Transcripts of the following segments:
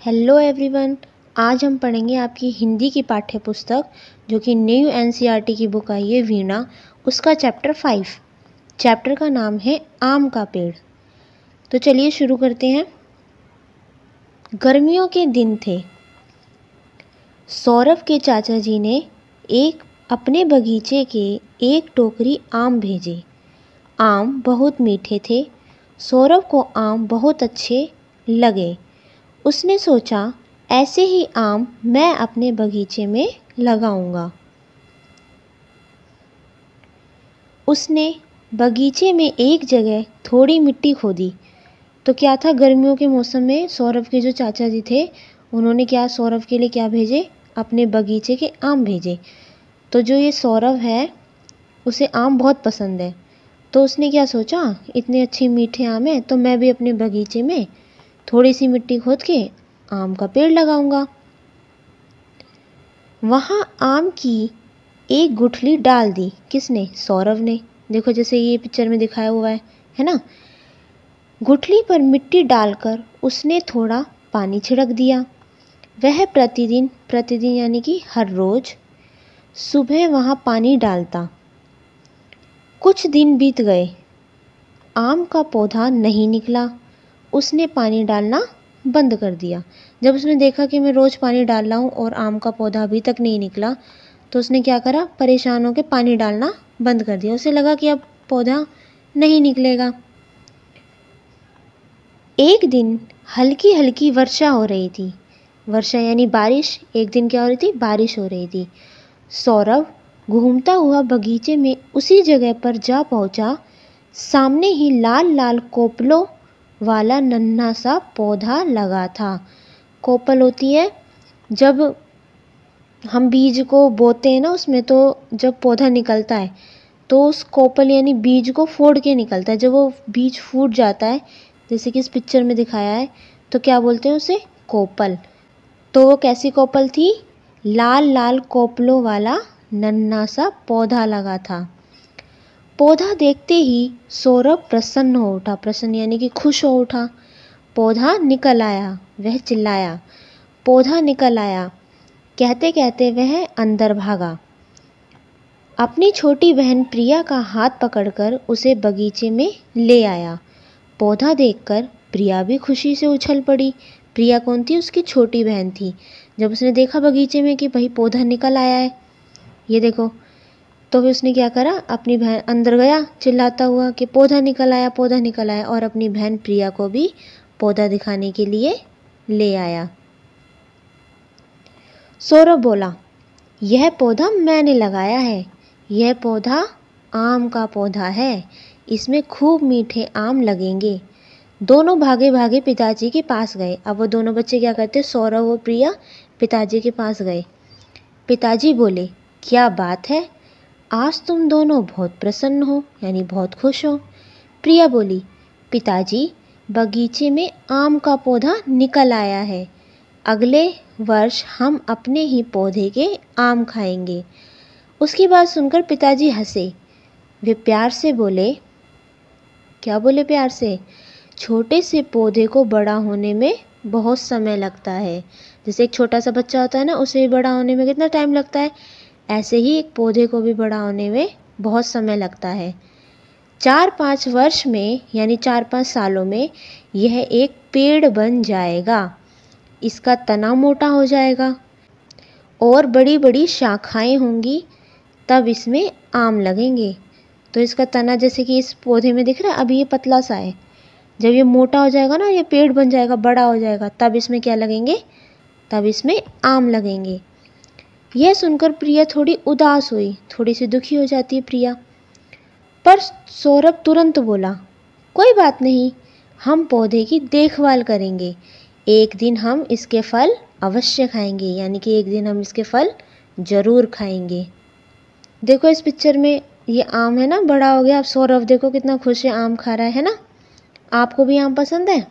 Hello everyone. आज हम पढ़ेंगे आपकी हिंदी की पाठ्य पुस्तक जो कि न्यू एनसीईआरटी की बुक आई है वीणा, उसका चैप्टर 5। चैप्टर का नाम है आम का पेड़। तो चलिए शुरू करते हैं। गर्मियों के दिन थे। सौरभ के चाचा जी ने अपने बगीचे के एक टोकरी आम भेजे। आम बहुत मीठे थे। सौरभ को आम बहुत अच्छे लगे। उसने सोचा ऐसे ही आम मैं अपने बगीचे में लगाऊंगा। उसने बगीचे में एक जगह थोड़ी मिट्टी खोदी। तो क्या था, गर्मियों के मौसम में सौरभ के जो चाचा जी थे उन्होंने सौरभ के लिए क्या भेजे, अपने बगीचे के आम भेजे। तो जो ये सौरभ है उसे आम बहुत पसंद है। तो उसने क्या सोचा, इतने अच्छे मीठे आम हैं तो मैं भी अपने बगीचे में थोड़ी सी मिट्टी खोद के आम का पेड़ लगाऊंगा। वहाँ आम की एक गुठली डाल दी। किसने? सौरभ ने। देखो जैसे ये पिक्चर में दिखाया हुआ है ना। गुठली पर मिट्टी डालकर उसने थोड़ा पानी छिड़क दिया। वह प्रतिदिन यानी कि हर रोज सुबह वहाँ पानी डालता। कुछ दिन बीत गए, आम का पौधा नहीं निकला। उसने पानी डालना बंद कर दिया। जब उसने देखा कि मैं रोज़ पानी डाल रहा हूँ और आम का पौधा अभी तक नहीं निकला, तो उसने क्या करा, परेशान होकर पानी डालना बंद कर दिया। उसे लगा कि अब पौधा नहीं निकलेगा। एक दिन हल्की हल्की वर्षा हो रही थी। वर्षा यानी बारिश। एक दिन क्या हो रही थी? बारिश हो रही थी। सौरभ घूमता हुआ बगीचे में उसी जगह पर जा पहुंचा। सामने ही लाल लाल कोपलों वाला नन्हा सा पौधा लगा था। कोपल होती है जब हम बीज को बोते हैं ना, उसमें तो जब पौधा निकलता है तो उस कोपल यानी बीज को फोड़ के निकलता है। जब वो बीज फूट जाता है जैसे कि इस पिक्चर में दिखाया है, तो क्या बोलते हैं उसे? कोपल। तो वो कैसी कोपल थी? लाल लाल कोपलों वाला नन्हा सा पौधा लगा था। पौधा देखते ही सौरभ प्रसन्न हो उठा। प्रसन्न यानी कि खुश हो उठा। पौधा निकल आया। वह चिल्लाया, पौधा निकल आया। कहते कहते वह अंदर भागा। अपनी छोटी बहन प्रिया का हाथ पकड़कर उसे बगीचे में ले आया। पौधा देखकर प्रिया भी खुशी से उछल पड़ी। प्रिया कौन थी? उसकी छोटी बहन थी। जब उसने देखा बगीचे में कि भाई पौधा निकल आया है, ये देखो, तो फिर उसने क्या करा, अपनी बहन अंदर गया चिल्लाता हुआ कि पौधा निकल आया, पौधा निकल आया, और अपनी बहन प्रिया को भी पौधा दिखाने के लिए ले आया। सौरभ बोला, यह पौधा मैंने लगाया है। यह पौधा आम का पौधा है। इसमें खूब मीठे आम लगेंगे। दोनों भागे भागे पिताजी के पास गए। अब वो दोनों बच्चे क्या करते, सौरभ और प्रिया पिताजी के पास गए। पिताजी बोले, क्या बात है, आज तुम दोनों बहुत प्रसन्न हो, यानी बहुत खुश हो। प्रिया बोली, पिताजी बगीचे में आम का पौधा निकल आया है। अगले वर्ष हम अपने ही पौधे के आम खाएंगे। उसकी बात सुनकर पिताजी हंसे। वे प्यार से बोले, क्या बोले प्यार से? छोटे से पौधे को बड़ा होने में बहुत समय लगता है। जैसे एक छोटा सा बच्चा होता है ना, उसे बड़ा होने में कितना टाइम लगता है, ऐसे ही एक पौधे को भी बड़ा होने में बहुत समय लगता है। 4-5 वर्ष में यानी 4-5 सालों में यह एक पेड़ बन जाएगा। इसका तना मोटा हो जाएगा और बड़ी बड़ी शाखाएं होंगी, तब इसमें आम लगेंगे। तो इसका तना जैसे कि इस पौधे में दिख रहा है, अभी ये पतला सा है। जब ये मोटा हो जाएगा ना, ये पेड़ बन जाएगा, बड़ा हो जाएगा, तब इसमें क्या लगेंगे? तब इसमें आम लगेंगे। यह सुनकर प्रिया थोड़ी उदास हुई, थोड़ी सी दुखी हो जाती है प्रिया। पर सौरभ तुरंत बोला, कोई बात नहीं, हम पौधे की देखभाल करेंगे। एक दिन हम इसके फल अवश्य खाएंगे, यानी कि एक दिन हम इसके फल जरूर खाएंगे। देखो इस पिक्चर में ये आम है ना, बड़ा हो गया। अब सौरभ देखो कितना खुश है, आम खा रहा है ना। आपको भी आम पसंद है?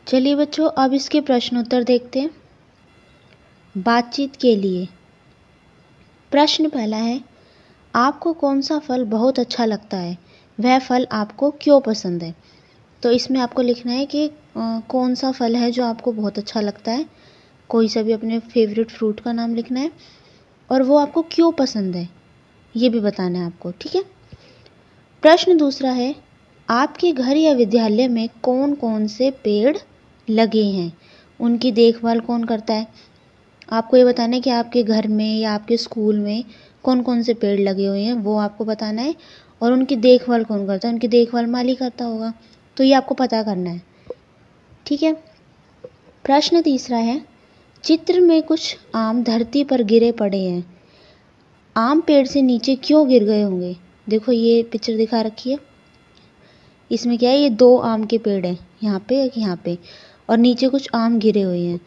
चलिए बच्चों, अब इसके प्रश्नोत्तर देखते हैं। बातचीत के लिए प्रश्न पहला है, आपको कौन सा फल बहुत अच्छा लगता है? वह फल आपको क्यों पसंद है? तो इसमें आपको लिखना है कि कौन सा फल है जो आपको बहुत अच्छा लगता है, कोई सा भी अपने फेवरेट फ्रूट का नाम लिखना है और वो आपको क्यों पसंद है ये भी बताना है आपको, ठीक है। प्रश्न दूसरा है, आपके घर या विद्यालय में कौन कौन से पेड़ लगे हैं, उनकी देखभाल कौन करता है। आपको ये बताना है कि आपके घर में या आपके स्कूल में कौन कौन से पेड़ लगे हुए हैं वो आपको बताना है, और उनकी देखभाल कौन करता है, उनकी देखभाल माली करता होगा, तो ये आपको पता करना है, ठीक है। प्रश्न तीसरा है, चित्र में कुछ आम धरती पर गिरे पड़े हैं, आम पेड़ से नीचे क्यों गिर गए होंगे। देखो ये पिक्चर दिखा रखी है, इसमें क्या है, ये 2 आम के पेड़ हैं, यहाँ पे एक यहाँ पे, और नीचे कुछ आम गिरे हुए हैं।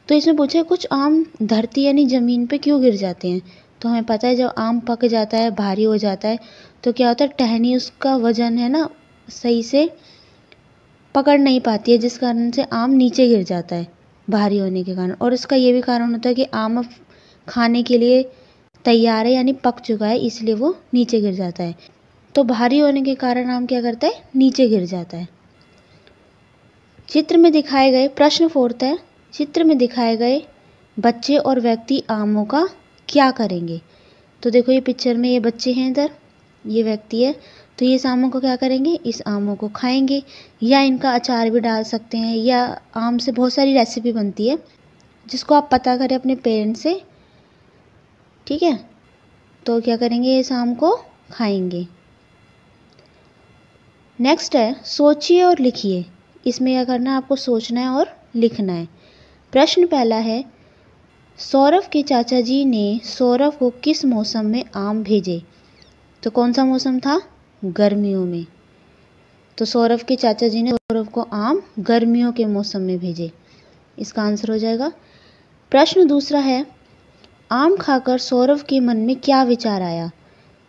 तो इसमें पूछा है कुछ आम धरती यानी ज़मीन पे क्यों गिर जाते हैं। तो हमें पता है जब आम पक जाता है, भारी हो जाता है, तो क्या होता है, टहनी उसका वजन है ना सही से पकड़ नहीं पाती है, जिस कारण से आम नीचे गिर जाता है भारी होने के कारण। और इसका ये भी कारण होता है कि आम अब खाने के लिए तैयार है यानी पक चुका है, इसलिए वो नीचे गिर जाता है। तो भारी होने के कारण आम क्या करता है, नीचे गिर जाता है। चित्र में दिखाए गए, प्रश्न 4 है, चित्र में दिखाए गए बच्चे और व्यक्ति आमों का क्या करेंगे। तो देखो ये पिक्चर में ये बच्चे हैं, इधर ये व्यक्ति है, तो ये इस आमों को क्या करेंगे, इस आमों को खाएंगे या इनका अचार भी डाल सकते हैं, या आम से बहुत सारी रेसिपी बनती है जिसको आप पता करें अपने पेरेंट्स से, ठीक है। तो क्या करेंगे, इस आम को खाएंगे। नेक्स्ट है, सोचिए और लिखिए। इसमें क्या करना है, आपको सोचना है और लिखना है। प्रश्न पहला है, सौरभ के चाचा जी ने सौरभ को किस मौसम में आम भेजे। तो कौन सा मौसम था, गर्मियों में। तो सौरभ के चाचा जी ने सौरभ को आम गर्मियों के मौसम में भेजे, इसका आंसर हो जाएगा। प्रश्न दूसरा है, आम खाकर सौरभ के मन में क्या विचार आया।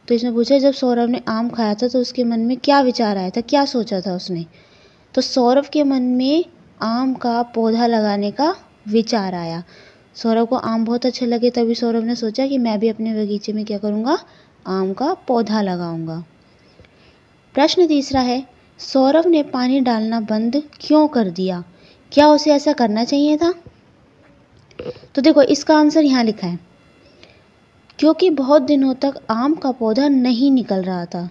तो इसमें पूछा जब सौरभ ने आम खाया था तो उसके मन में क्या विचार आया था, क्या सोचा था उसने। तो सौरभ के मन में आम का पौधा लगाने का विचार आया। सौरभ को आम बहुत अच्छे लगे, तभी सौरभ ने सोचा कि मैं भी अपने बगीचे में क्या करूँगा, आम का पौधा लगाऊंगा। प्रश्न तीसरा है, सौरभ ने पानी डालना बंद क्यों कर दिया, क्या उसे ऐसा करना चाहिए था। तो देखो इसका आंसर यहाँ लिखा है, क्योंकि बहुत दिनों तक आम का पौधा नहीं निकल रहा था।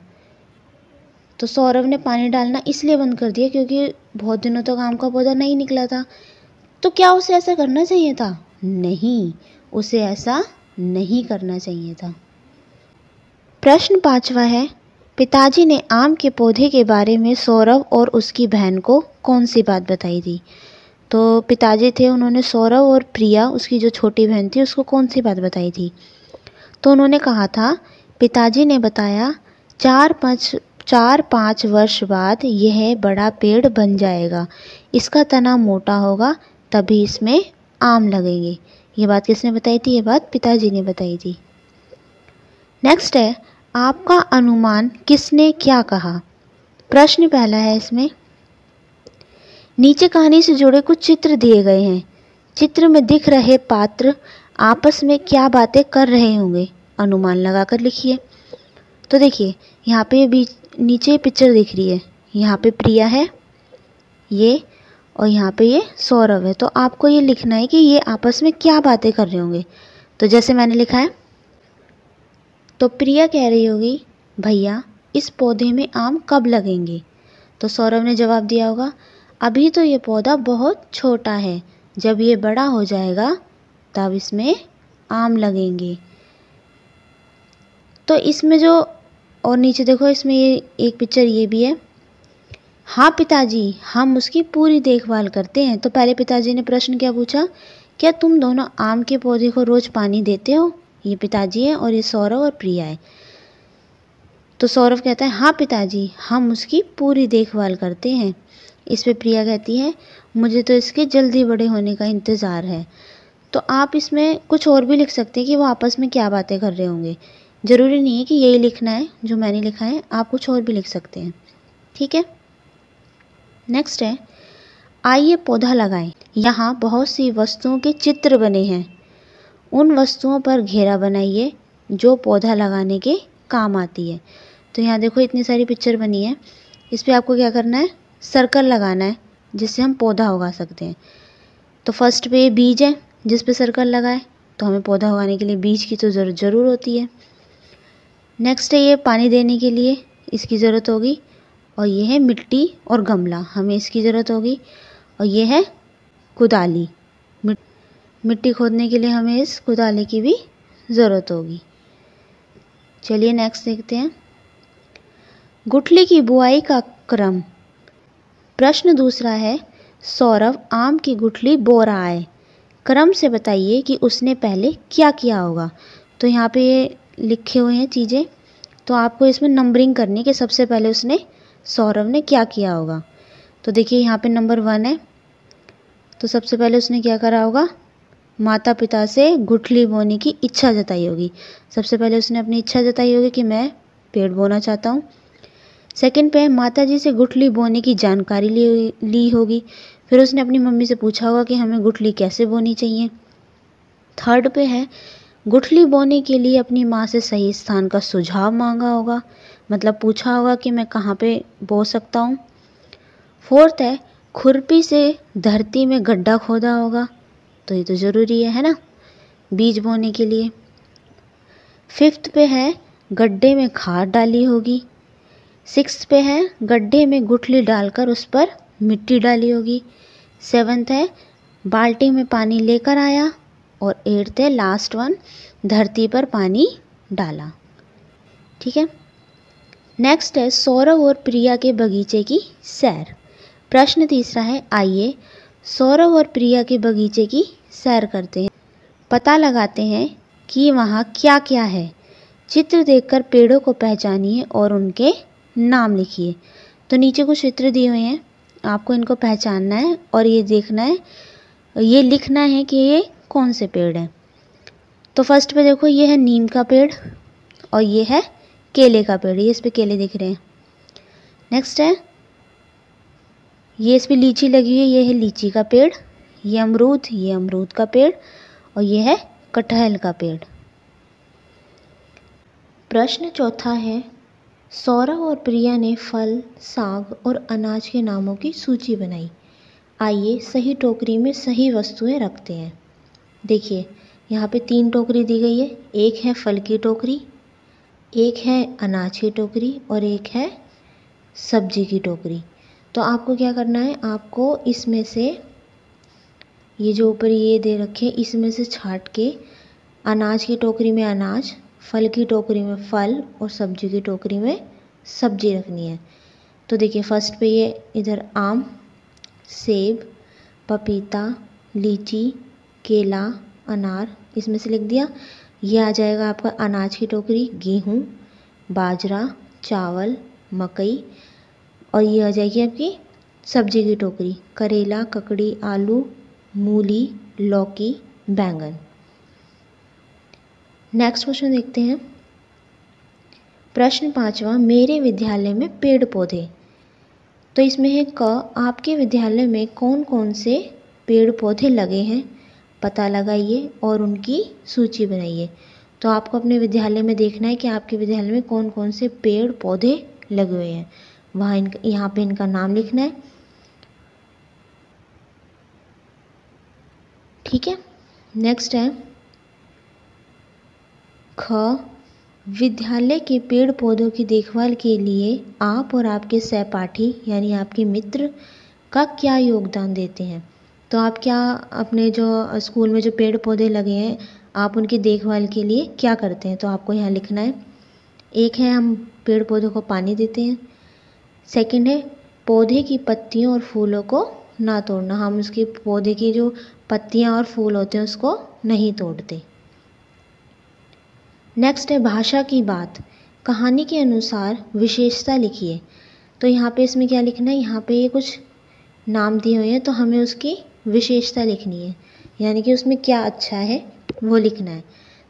तो सौरभ ने पानी डालना इसलिए बंद कर दिया क्योंकि बहुत दिनों तक आम का पौधा नहीं निकला था। तो क्या उसे ऐसा करना चाहिए था, नहीं, उसे ऐसा नहीं करना चाहिए था। प्रश्न 5वां है, पिताजी ने आम के पौधे के बारे में सौरभ और उसकी बहन को कौन सी बात बताई थी। तो पिताजी थे, उन्होंने सौरभ और प्रिया उसकी जो छोटी बहन थी उसको कौन सी बात बताई थी। तो उन्होंने कहा था, पिताजी ने बताया 4-5 वर्ष बाद यह बड़ा पेड़ बन जाएगा, इसका तना मोटा होगा, तभी इसमें आम लगेंगे। ये बात किसने बताई थी, ये बात पिताजी ने बताई थी। नेक्स्ट है, आपका अनुमान किसने क्या कहा। प्रश्न पहला है, इसमें नीचे कहानी से जुड़े कुछ चित्र दिए गए हैं, चित्र में दिख रहे पात्र आपस में क्या बातें कर रहे होंगे, अनुमान लगाकर लिखिए। तो देखिए यहाँ पे नीचे पिक्चर दिख रही है, यहाँ पे प्रिया है ये, और यहाँ पे ये सौरभ है। तो आपको ये लिखना है कि ये आपस में क्या बातें कर रहे होंगे। तो जैसे मैंने लिखा है, तो प्रिया कह रही होगी, भैया इस पौधे में आम कब लगेंगे। तो सौरभ ने जवाब दिया होगा, अभी तो ये पौधा बहुत छोटा है, जब ये बड़ा हो जाएगा तब इसमें आम लगेंगे। तो इसमें जो, और नीचे देखो इसमें ये एक पिक्चर ये भी है, हाँ पिताजी हम उसकी पूरी देखभाल करते हैं। तो पहले पिताजी ने प्रश्न क्या पूछा, क्या तुम दोनों आम के पौधे को रोज पानी देते हो। ये पिताजी है और ये सौरभ और प्रिया है। तो सौरभ कहता है, हाँ पिताजी हम उसकी पूरी देखभाल करते हैं। इस पे प्रिया कहती है, मुझे तो इसके जल्दी बड़े होने का इंतज़ार है। तो आप इसमें कुछ और भी लिख सकते हैं कि वो आपस में क्या बातें कर रहे होंगे, ज़रूरी नहीं है कि यही लिखना है जो मैंने लिखा है, आप कुछ और भी लिख सकते हैं, ठीक है। नेक्स्ट है, आइए पौधा लगाएं। यहाँ बहुत सी वस्तुओं के चित्र बने हैं, उन वस्तुओं पर घेरा बनाइए जो पौधा लगाने के काम आती है। तो यहाँ देखो इतनी सारी पिक्चर बनी है, इस पर आपको क्या करना है, सर्कल लगाना है जिससे हम पौधा उगा सकते हैं। तो फर्स्ट पे बीज है जिस पे सर्कल लगाए, तो हमें पौधा उगाने के लिए बीज की तो ज़रूर होती है। नेक्स्ट है ये पानी देने के लिए इसकी ज़रूरत होगी, और ये है मिट्टी और गमला, हमें इसकी ज़रूरत होगी। और ये है कुदाली, मिट्टी खोदने के लिए हमें इस कुदाली की भी ज़रूरत होगी। चलिए नेक्स्ट देखते हैं। गुठली की बुआई का क्रम। प्रश्न दूसरा है, सौरभ आम की गुठली बो रहा है, क्रम से बताइए कि उसने पहले क्या किया होगा। तो यहाँ पे ये लिखे हुए हैं चीज़ें, तो आपको इसमें नंबरिंग करनी है कि सबसे पहले सौरभ ने क्या किया होगा। तो देखिए यहाँ पे नंबर 1 है, तो सबसे पहले उसने क्या करा होगा, माता पिता से गुठली बोने की इच्छा जताई होगी। सबसे पहले उसने अपनी इच्छा जताई होगी कि मैं पेड़ बोना चाहता हूँ। सेकंड पे माता जी से गुठली बोने की जानकारी ली होगी, फिर उसने अपनी मम्मी से पूछा होगा कि हमें गुठली कैसे बोनी चाहिए। थर्ड पे है गुठली बोने के लिए अपनी माँ से सही स्थान का सुझाव मांगा होगा, मतलब पूछा होगा कि मैं कहाँ पे बो सकता हूँ। फोर्थ है खुरपी से धरती में गड्ढा खोदा होगा, तो ये तो ज़रूरी है ना, बीज बोने के लिए। फिफ्थ पे है गड्ढे में खाद डाली होगी। सिक्स्थ पे है गड्ढे में गुठली डालकर उस पर मिट्टी डाली होगी। सेवन्थ है बाल्टी में पानी लेकर आया। और एट्थ है लास्ट वन, धरती पर पानी डाला। ठीक है। नेक्स्ट है सौरभ और प्रिया के बगीचे की सैर। प्रश्न तीसरा है, आइए सौरभ और प्रिया के बगीचे की सैर करते हैं, पता लगाते हैं कि वहाँ क्या क्या है। चित्र देखकर पेड़ों को पहचानिए और उनके नाम लिखिए। तो नीचे कुछ चित्र दिए हुए हैं, आपको इनको पहचानना है और ये देखना है, ये लिखना है कि ये कौन से पेड़ हैं। तो फर्स्ट पे देखो, ये है नीम का पेड़ और ये है केले का पेड़, ये इस पे केले दिख रहे हैं। नेक्स्ट है ये इस पे लीची लगी हुई है, ये है लीची का पेड़। ये अमरूद का पेड़ और ये है कटहल का पेड़। प्रश्न चौथा है, सौरभ और प्रिया ने फल, साग और अनाज के नामों की सूची बनाई। आइए सही टोकरी में सही वस्तुएं रखते हैं। देखिए यहाँ पे 3 टोकरी दी गई है, एक है फल की टोकरी, एक है अनाज की टोकरी और एक है सब्जी की टोकरी। तो आपको क्या करना है, आपको इसमें से ये जो ऊपर ये दे रखे इसमें से छांट के अनाज की टोकरी में अनाज, फल की टोकरी में फल और सब्जी की टोकरी में सब्जी रखनी है। तो देखिए फर्स्ट पे ये इधर आम, सेब, पपीता, लीची, केला, अनार इसमें से लिख दिया। ये आ जाएगा आपका अनाज की टोकरी, गेहूँ, बाजरा, चावल, मकई। और ये आ जाएगी आपकी सब्जी की टोकरी, करेला, ककड़ी, आलू, मूली, लौकी, बैंगन। नेक्स्ट क्वेश्चन देखते हैं। प्रश्न 5वां, मेरे विद्यालय में पेड़ पौधे। तो इसमें है क, आपके विद्यालय में कौन कौन से पेड़ पौधे लगे हैं, पता लगाइए और उनकी सूची बनाइए। तो आपको अपने विद्यालय में देखना है कि आपके विद्यालय में कौन कौन से पेड़ पौधे लगे हुए हैं, वहाँ यहाँ पे इनका नाम लिखना है। ठीक है। नेक्स्ट है ख, विद्यालय के पेड़ पौधों की देखभाल के लिए आप और आपके सहपाठी यानी आपके मित्र का क्या योगदान देते हैं। तो आप क्या अपने जो स्कूल में जो पेड़ पौधे लगे हैं आप उनकी देखभाल के लिए क्या करते हैं। तो आपको यहाँ लिखना है, एक है हम पेड़ पौधों को पानी देते हैं, सेकंड है पौधे की पत्तियों और फूलों को ना तोड़ना, हम उसके पौधे की जो पत्तियाँ और फूल होते हैं उसको नहीं तोड़ते। नेक्स्ट है भाषा की बात, कहानी के अनुसार विशेषता लिखिए। तो यहाँ पे इसमें क्या लिखना है, यहाँ पे ये कुछ नाम दिए हुए हैं तो हमें उसकी विशेषता लिखनी है, यानी कि उसमें क्या अच्छा है वो लिखना है।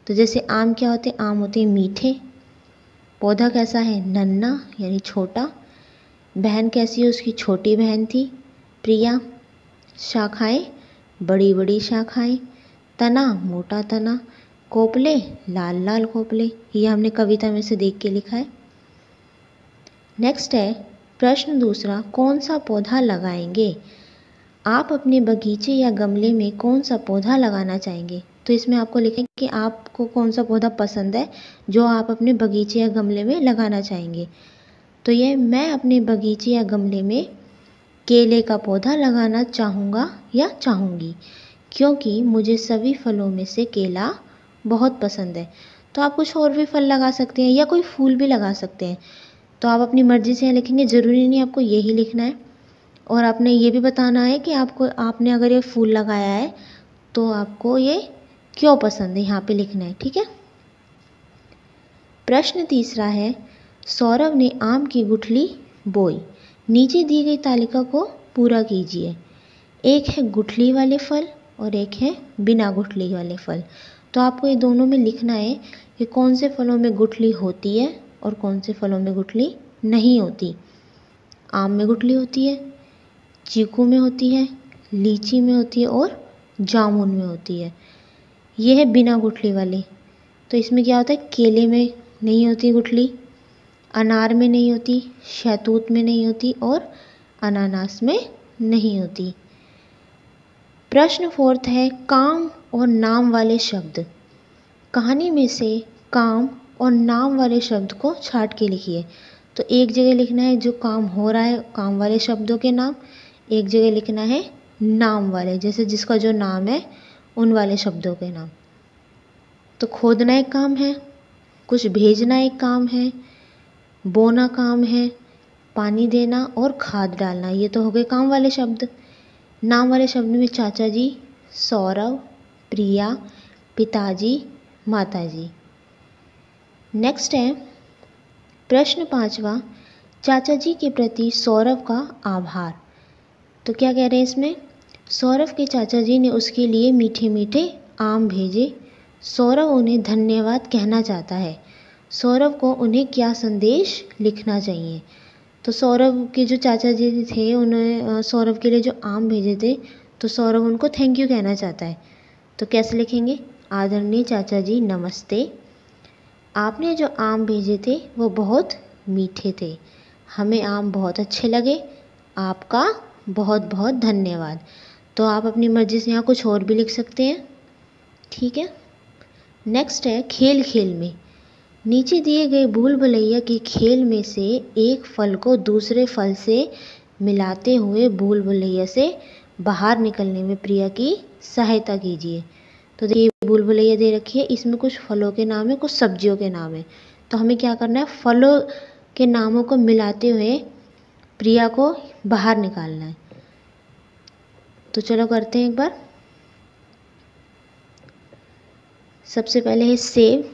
तो जैसे आम क्या होते हैं, आम होते हैं मीठे, पौधा कैसा है, नन्हा यानी छोटा, बहन कैसी है, उसकी छोटी बहन थी प्रिया, शाखाएं बड़ी बड़ी शाखाएं, तना मोटा तना, कोपले लाल लाल कोपले। ये हमने कविता में से देख के लिखा है। नेक्स्ट है प्रश्न दूसरा, कौन सा पौधा लगाएंगे। आप अपने बगीचे या गमले में कौन सा पौधा लगाना चाहेंगे? तो इसमें आपको लिखें कि आपको कौन सा पौधा पसंद है जो आप अपने बगीचे या गमले में लगाना चाहेंगे। तो ये मैं अपने बगीचे या गमले में केले का पौधा लगाना चाहूँगा या चाहूँगी, क्योंकि मुझे सभी फलों में से केला बहुत पसंद है। तो आप कुछ और भी फल लगा सकते हैं या कोई फूल भी लगा सकते हैं। तो आप अपनी मर्ज़ी से यहाँ लिखेंगे, ज़रूरी नहीं आपको यही लिखना है। और आपने ये भी बताना है कि आपने अगर ये फूल लगाया है तो आपको ये क्यों पसंद है, यहाँ पे लिखना है, ठीक है। प्रश्न तीसरा है, सौरभ ने आम की गुठली बोई। नीचे दी गई तालिका को पूरा कीजिए। एक है गुठली वाले फल और एक है बिना गुठली वाले फल। तो आपको ये दोनों में लिखना है कि कौन से फलों में गुठली होती है और कौन से फलों में गुठली नहीं होती। आम में गुठली होती है, चीकू में होती है, लीची में होती है और जामुन में होती है। ये है बिना गुठली वाली। तो इसमें क्या होता है, केले में नहीं होती गुठली, अनार में नहीं होती, शहतूत में नहीं होती और अनानास में नहीं होती। प्रश्न फोर्थ है, काम और नाम वाले शब्द। कहानी में से काम और नाम वाले शब्द को छांट के लिखिए। तो एक जगह लिखना है जो काम हो रहा है, काम वाले शब्दों के नाम, एक जगह लिखना है नाम वाले, जैसे जिसका जो नाम है उन वाले शब्दों के नाम। तो खोदना एक काम है, कुछ भेजना एक काम है, बोना काम है, पानी देना और खाद डालना, ये तो हो गए काम वाले शब्द। नाम वाले शब्द में चाचा जी, सौरभ, प्रिया, पिताजी, माताजी। नेक्स्ट है प्रश्न पांचवा, चाचा जी के प्रति सौरभ का आभार। तो क्या कह रहे हैं इसमें, सौरभ के चाचा जी ने उसके लिए मीठे मीठे आम भेजे। सौरभ उन्हें धन्यवाद कहना चाहता है। सौरभ को उन्हें क्या संदेश लिखना चाहिए। तो सौरभ के जो चाचा जी थे उन्हें सौरभ के लिए जो आम भेजे थे, तो सौरभ उनको थैंक यू कहना चाहता है। तो कैसे लिखेंगे, आदरणीय चाचा जी नमस्ते, आपने जो आम भेजे थे वो बहुत मीठे थे, हमें आम बहुत अच्छे लगे, आपका बहुत बहुत धन्यवाद। तो आप अपनी मर्ज़ी से यहाँ कुछ और भी लिख सकते हैं, ठीक है। नेक्स्ट है खेल खेल में। नीचे दिए गए भूल भुलैया के खेल में से एक फल को दूसरे फल से मिलाते हुए भूल भुलैया से बाहर निकलने में प्रिया की सहायता कीजिए। तो देखिए भूल भुलैया दे रखी है, इसमें कुछ फलों के नाम है, कुछ सब्जियों के नाम है। तो हमें क्या करना है, फलों के नामों को मिलाते हुए प्रिया को बाहर निकालना है। तो चलो करते हैं एक बार। सबसे पहले है सेब,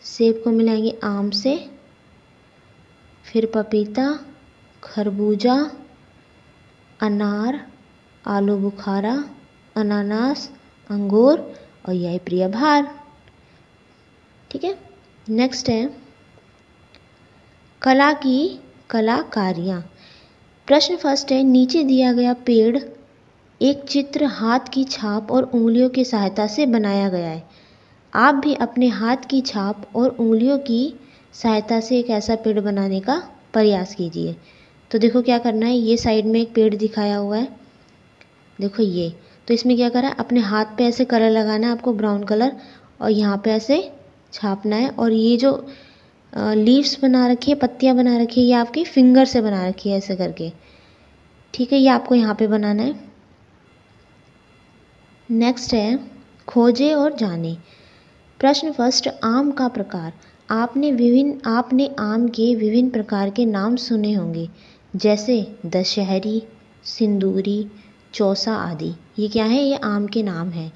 सेब को मिलाएंगे आम से, फिर पपीता, खरबूजा, अनार, आलू बुखारा, अनानास, अंगूर और यह प्रिया बाहर, ठीक है। नेक्स्ट है कला की कलाकारियाँ। प्रश्न फर्स्ट है, नीचे दिया गया पेड़ एक चित्र हाथ की छाप और उंगलियों की सहायता से बनाया गया है। आप भी अपने हाथ की छाप और उंगलियों की सहायता से एक ऐसा पेड़ बनाने का प्रयास कीजिए। तो देखो क्या करना है, ये साइड में एक पेड़ दिखाया हुआ है, देखो ये। तो इसमें क्या करा है, अपने हाथ पे ऐसे कलर लगाना है आपको, ब्राउन कलर, और यहाँ पे ऐसे छापना है। और ये जो लीव्स बना रखी है, पत्तियाँ बना रखी है, ये आपकी फिंगर से बना रखी है ऐसे करके, ठीक है। ये आपको यहाँ पे बनाना है। नेक्स्ट है खोजे और जाने। प्रश्न फर्स्ट, आम का प्रकार। आपने आम के विभिन्न प्रकार के नाम सुने होंगे, जैसे दशहरी, सिंदूरी, चौसा आदि। ये क्या है, ये आम के नाम हैं।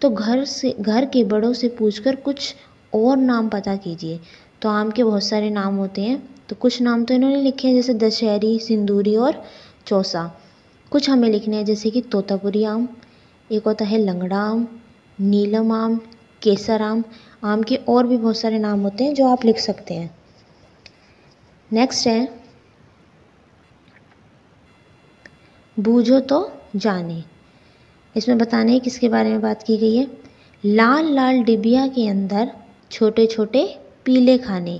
तो घर के बड़ों से पूछकर कुछ और नाम पता कीजिए। तो आम के बहुत सारे नाम होते हैं, तो कुछ नाम तो इन्होंने लिखे हैं, जैसे दशहरी, सिंदूरी और चौसा। कुछ हमें लिखने हैं, जैसे कि तोतापुरी आम, एक होता है लंगड़ा आम, नीलम आम, केसर आम। आम के और भी बहुत सारे नाम होते हैं जो आप लिख सकते हैं। नेक्स्ट है बूझो तो जाने। इसमें बताने है किसके बारे में बात की गई है। लाल लाल डिबिया के अंदर छोटे छोटे पीले खाने,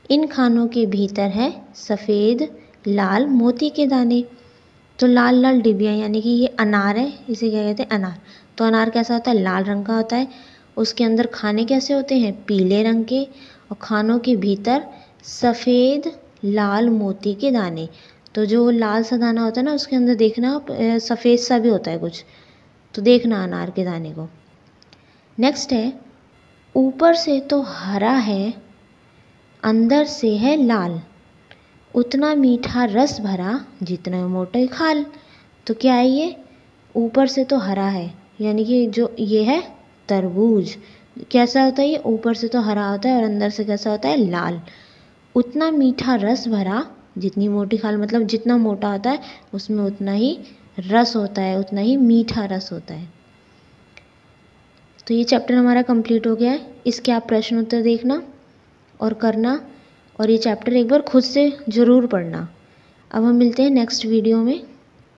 इन खानों के भीतर है सफ़ेद लाल मोती के दाने। तो लाल लाल डिबिया यानी कि ये अनार है, इसे क्या कहते हैं अनार। तो अनार कैसा होता है, लाल रंग का होता है। उसके अंदर खाने कैसे होते हैं, पीले रंग के, और खानों के भीतर सफ़ेद लाल मोती के दाने। तो जो लाल सा दाना होता है ना, उसके अंदर देखना सफ़ेद सा भी होता है कुछ, तो देखना अनार के दाने को। नेक्स्ट है, ऊपर से तो हरा है, अंदर से है लाल, उतना मीठा रस भरा, जितना मोटे खाल। तो क्या है ये, ऊपर से तो हरा है, यानी कि जो ये है तरबूज। कैसा होता है ये, ऊपर से तो हरा होता है और अंदर से कैसा होता है, लाल। उतना मीठा रस भरा, जितनी मोटी खाल मतलब जितना मोटा होता है उसमें उतना ही रस होता है, उतना ही मीठा रस होता है। तो ये चैप्टर हमारा कंप्लीट हो गया है। इसके आप प्रश्न उत्तर देखना और करना, और ये चैप्टर एक बार खुद से ज़रूर पढ़ना। अब हम मिलते हैं नेक्स्ट वीडियो में।